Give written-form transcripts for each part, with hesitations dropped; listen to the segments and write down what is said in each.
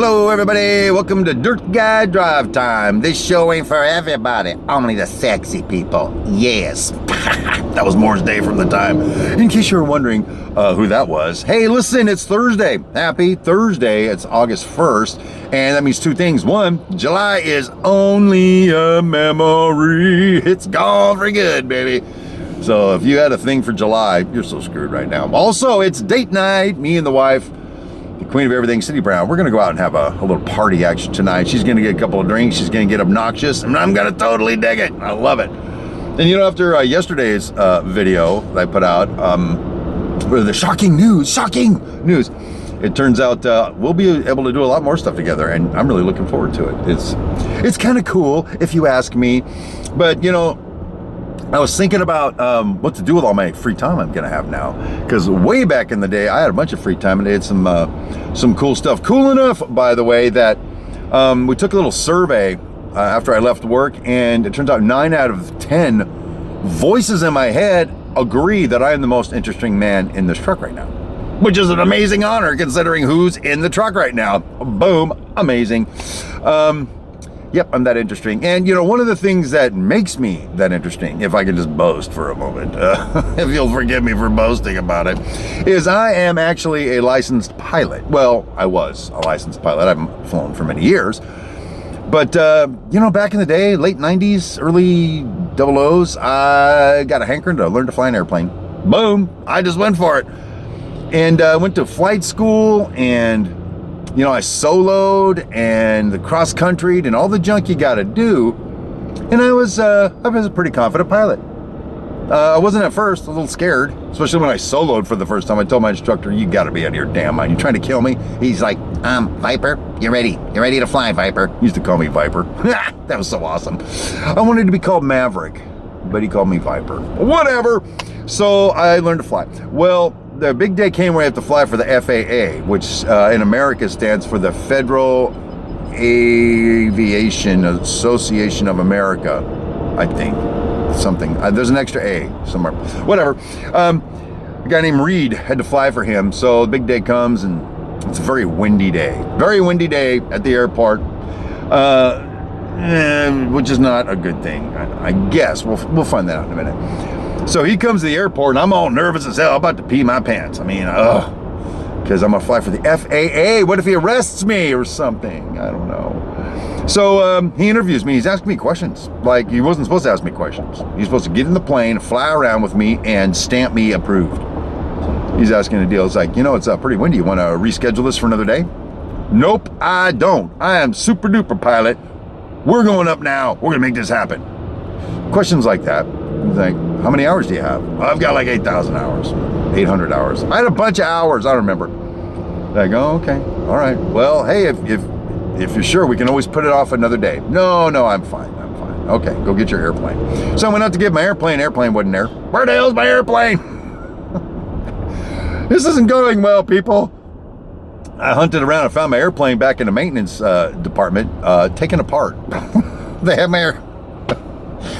Hello everybody, welcome to Dirt Guy Drive Time. This show ain't for everybody, only the sexy people. Yes. That was Moore's Day from the time. In case you were wondering who that was. Hey, listen, it's Thursday. Happy Thursday. It's August 1st. And that means two things. One, July is only a memory. It's gone for good, baby. So if you had a thing for July, you're so screwed right now. Also, it's date night. Me and the wife, the queen of everything, Cindy Brown, we're going to go out and have a little party action tonight. She's going to get a couple of drinks. She's going to get obnoxious, and I'm going to totally dig it. I love it. And you know, after yesterday's video that I put out, with the shocking news, it turns out we'll be able to do a lot more stuff together, and I'm really looking forward to it. It's kind of cool, if you ask me. But, you know, I was thinking about what to do with all my free time I'm going to have now. Because way back in the day, I had a bunch of free time and I had some cool stuff. Cool enough, by the way, that we took a little survey after I left work, and it turns out 9 out of 10 voices in my head agree that I am the most interesting man in this truck right now. Which is an amazing honor considering who's in the truck right now. Boom, amazing. Yep, I'm that interesting. And, you know, one of the things that makes me that interesting, if I can just boast for a moment, if you'll forgive me for boasting about it, is I am actually a licensed pilot. Well, I was a licensed pilot. I've flown for many years. But, you know, back in the day, late 90s, early 00s, I got a hankering to learn to fly an airplane. Boom, I just went for it. And I went to flight school, and you know, I soloed and the cross country and all the junk you got to do. And I was a pretty confident pilot. I wasn't at first, a little scared, especially when I soloed for the first time. I told my instructor, "You got to be out of your damn mind. You trying to kill me?" He's like, "Viper, you're ready. You're ready to fly, Viper." He used to call me Viper. That was so awesome. I wanted to be called Maverick, but he called me Viper. Whatever. So I learned to fly. Well, the big day came where I have to fly for the FAA, which in America stands for the Federal Aviation Association of America, I think. Something. There's an extra A somewhere. Whatever. A guy named Reed had to fly for him, so the big day comes, and it's a very windy day. Very windy day at the airport, which is not a good thing, I guess. We'll find that out in a minute. So he comes to the airport, and I'm all nervous as hell. I'm about to pee my pants. I mean, because I'm going to fly for the FAA. What if he arrests me or something? I don't know. So he interviews me. He's asking me questions. Like, he wasn't supposed to ask me questions. He's supposed to get in the plane, fly around with me, and stamp me approved. He's asking a deal. It's like, you know, it's pretty windy. You want to reschedule this for another day? Nope, I don't. I am super duper pilot. We're going up now. We're going to make this happen. Questions like that. He's like, how many hours do you have? Well, I've got like 8,000 hours, 800 hours. I had a bunch of hours, I don't remember. Like, oh, okay, all right. Well, hey, if you're sure, we can always put it off another day. No, I'm fine. Okay, go get your airplane. So I went out to get my airplane. Airplane wasn't there. Where the hell's my airplane? This isn't going well, people. I hunted around and found my airplane back in the maintenance department, taken apart. They have my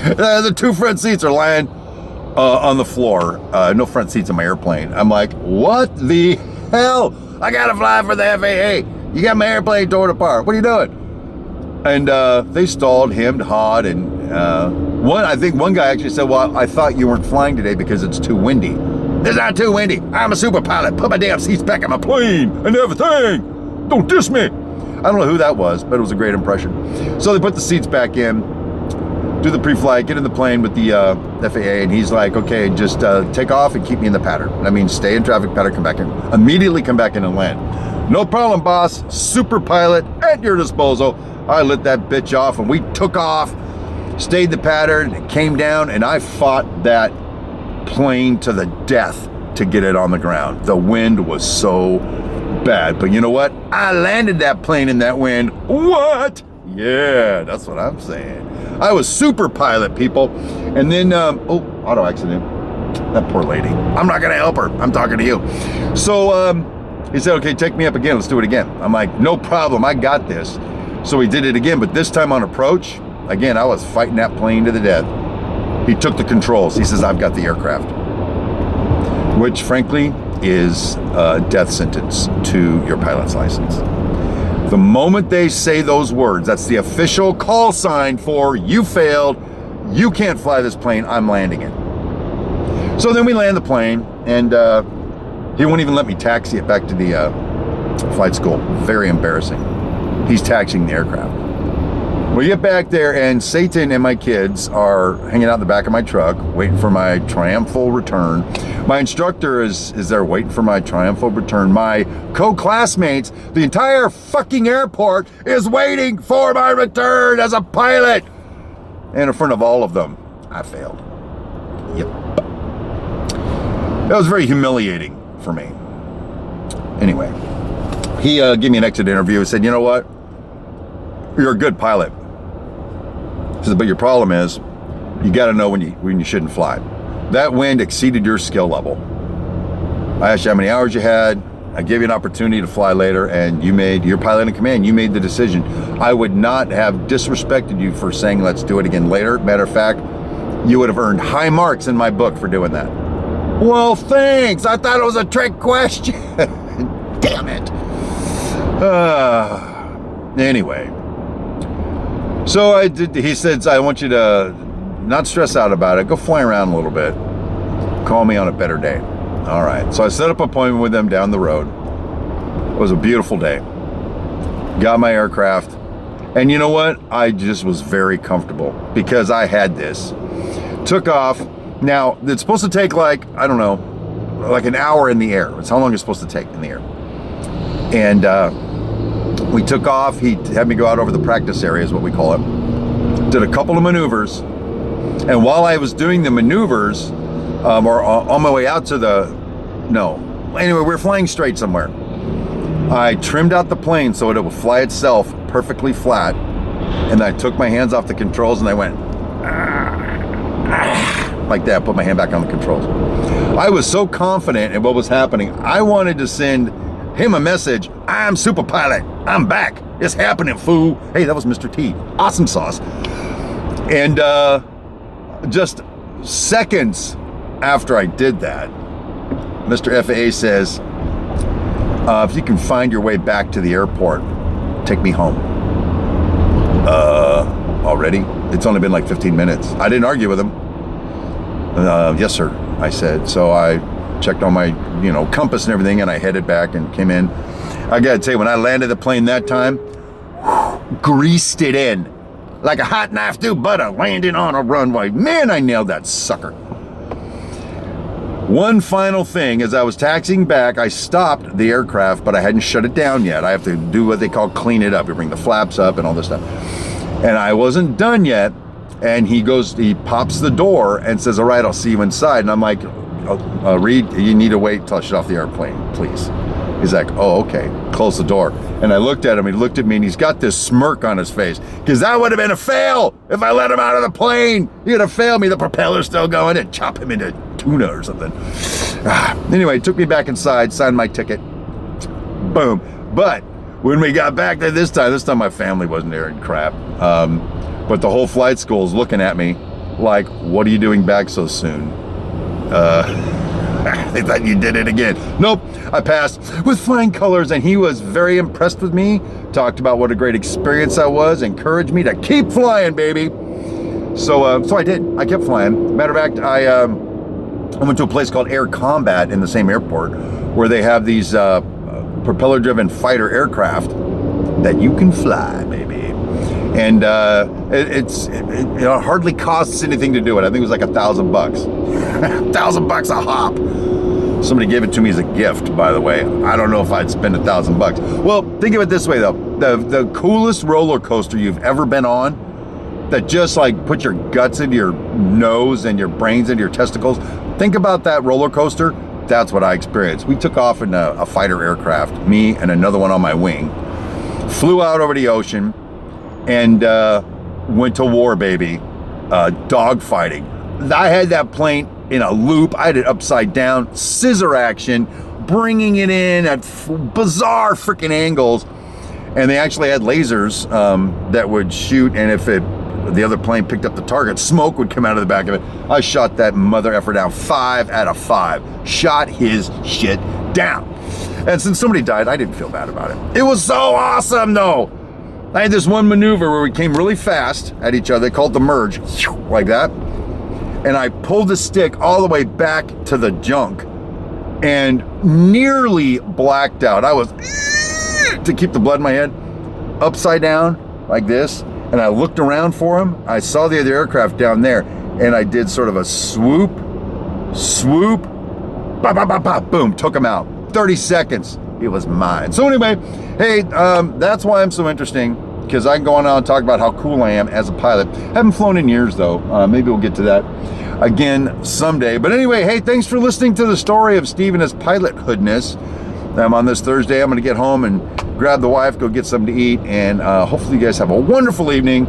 the two front seats are lying on the floor. No front seats in my airplane. I'm like, what the hell? I gotta fly for the FAA. You got my airplane torn apart. What are you doing? And they stalled, hemmed, hawed, and I think one guy actually said, well, I thought you weren't flying today because it's too windy. It's not too windy. I'm a super pilot. Put my damn seats back in my plane and everything. Don't diss me. I don't know who that was, but it was a great impression. So they put the seats back in, do the pre-flight, get in the plane with the FAA, and he's like, okay, just take off and keep me in the pattern. That means stay in traffic pattern, come back in, immediately come back in and land. No problem, boss. Super pilot at your disposal. I lit that bitch off, and we took off, stayed the pattern, it came down, and I fought that plane to the death to get it on the ground. The wind was so bad, but you know what? I landed that plane in that wind. What? Yeah, that's what I'm saying. I was super pilot, people. And then, auto accident. That poor lady. I'm not going to help her. I'm talking to you. So he said, okay, take me up again. Let's do it again. I'm like, no problem. I got this. So we did it again, but this time on approach, again, I was fighting that plane to the death. He took the controls. He says, I've got the aircraft. Which, frankly, is a death sentence to your pilot's license. The moment they say those words, that's the official call sign for you failed, you can't fly this plane, I'm landing it. So then we land the plane, and he won't even let me taxi it back to the flight school. Very embarrassing. He's taxiing the aircraft. We get back there, and Satan and my kids are hanging out in the back of my truck, waiting for my triumphal return. My instructor is there waiting for my triumphal return. My co-classmates, the entire fucking airport is waiting for my return as a pilot. And in front of all of them, I failed. Yep. That was very humiliating for me. Anyway, he gave me an exit interview and said, you know what? You're a good pilot. He said, but your problem is you got to know when you shouldn't fly. That wind exceeded your skill level. I asked you how many hours you had. I gave you an opportunity to fly later, and you're pilot in command. You made the decision. I would not have disrespected you for saying let's do it again later. Matter of fact, you would have earned high marks in my book for doing that. Well, thanks. I thought it was a trick question. Damn it. Anyway. So he said, I want you to not stress out about it. Go fly around a little bit. Call me on a better day. All right. So I set up an appointment with them down the road. It was a beautiful day. Got my aircraft. And you know what? I just was very comfortable because I had this. Took off. Now, it's supposed to take like an hour in the air. It's how long it's supposed to take in the air. And we took off. He had me go out over the practice area, is what we call it. Did a couple of maneuvers. And while I was doing the maneuvers, or on my way out to anyway, we were flying straight somewhere. I trimmed out the plane so it would fly itself perfectly flat. And I took my hands off the controls and I went, like that, put my hand back on the controls. I was so confident in what was happening. I wanted to send him a message. I'm super pilot. I'm back. It's happening, fool. Hey, that was Mr. T. Awesome sauce. And just seconds after I did that, Mr. FAA says, if you can find your way back to the airport, take me home. Already? It's only been like 15 minutes. I didn't argue with him. Yes, sir, I said. So I checked on my, compass and everything, and I headed back and came in. I gotta tell you, when I landed the plane that time, greased it in like a hot knife through butter, landing on a runway. Man, I nailed that sucker. One final thing, as I was taxiing back, I stopped the aircraft, but I hadn't shut it down yet. I have to do what they call clean it up. You bring the flaps up and all this stuff. And I wasn't done yet. And he pops the door and says, all right, I'll see you inside. And I'm like, Reed, you need to wait till I shut off the airplane, please. He's like, oh, okay. Close the door. And I looked at him, he looked at me, and he's got this smirk on his face. Because that would have been a fail if I let him out of the plane. He'd have failed me. The propeller's still going, and chop him into tuna or something. Anyway, took me back inside, signed my ticket. Boom. But when we got back there this time my family wasn't there and crap. But the whole flight school is looking at me like, what are you doing back so soon? They thought you did it again. Nope, I passed with flying colors, and he was very impressed with me. Talked about what a great experience that was, encouraged me to keep flying, baby. So I did. I kept flying. Matter of fact, I went to a place called Air Combat in the same airport where they have these propeller-driven fighter aircraft that you can fly, baby. And it hardly costs anything to do it. I think it was like $1,000. $1,000 a hop. Somebody gave it to me as a gift, by the way. I don't know if I'd spend $1,000. Well, think of it this way though. The coolest roller coaster you've ever been on, that just like put your guts into your nose and your brains into your testicles. Think about that roller coaster. That's what I experienced. We took off in a fighter aircraft, me and another one on my wing, flew out over the ocean, and went to war, baby. Dog fighting. I had that plane in a loop. I had it upside down, scissor action, bringing it in at bizarre freaking angles. And they actually had lasers that would shoot, and if the other plane picked up the target, smoke would come out of the back of it. I shot that mother effer down 5 out of 5. Shot his shit down. And since somebody died, I didn't feel bad about it. It was so awesome, though. I had this one maneuver where we came really fast at each other. They called the merge, like that. And I pulled the stick all the way back to the junk and nearly blacked out. I was, to keep the blood in my head, upside down like this. And I looked around for him. I saw the other aircraft down there. And I did sort of a swoop, bop, bop, bop, bop, boom, took him out. 30 seconds, it was mine. So anyway, hey, that's why I'm so interesting, because I can go on and talk about how cool I am as a pilot. Haven't flown in years, though. Maybe we'll get to that again someday. But anyway, hey, thanks for listening to the story of Steve and his pilothoodness. On this Thursday, I'm going to get home and grab the wife, go get something to eat, and hopefully you guys have a wonderful evening.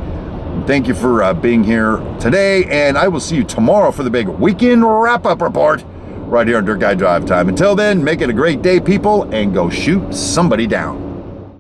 Thank you for being here today, and I will see you tomorrow for the big weekend wrap-up report right here on Dirt Guy Drive Time. Until then, make it a great day, people, and go shoot somebody down.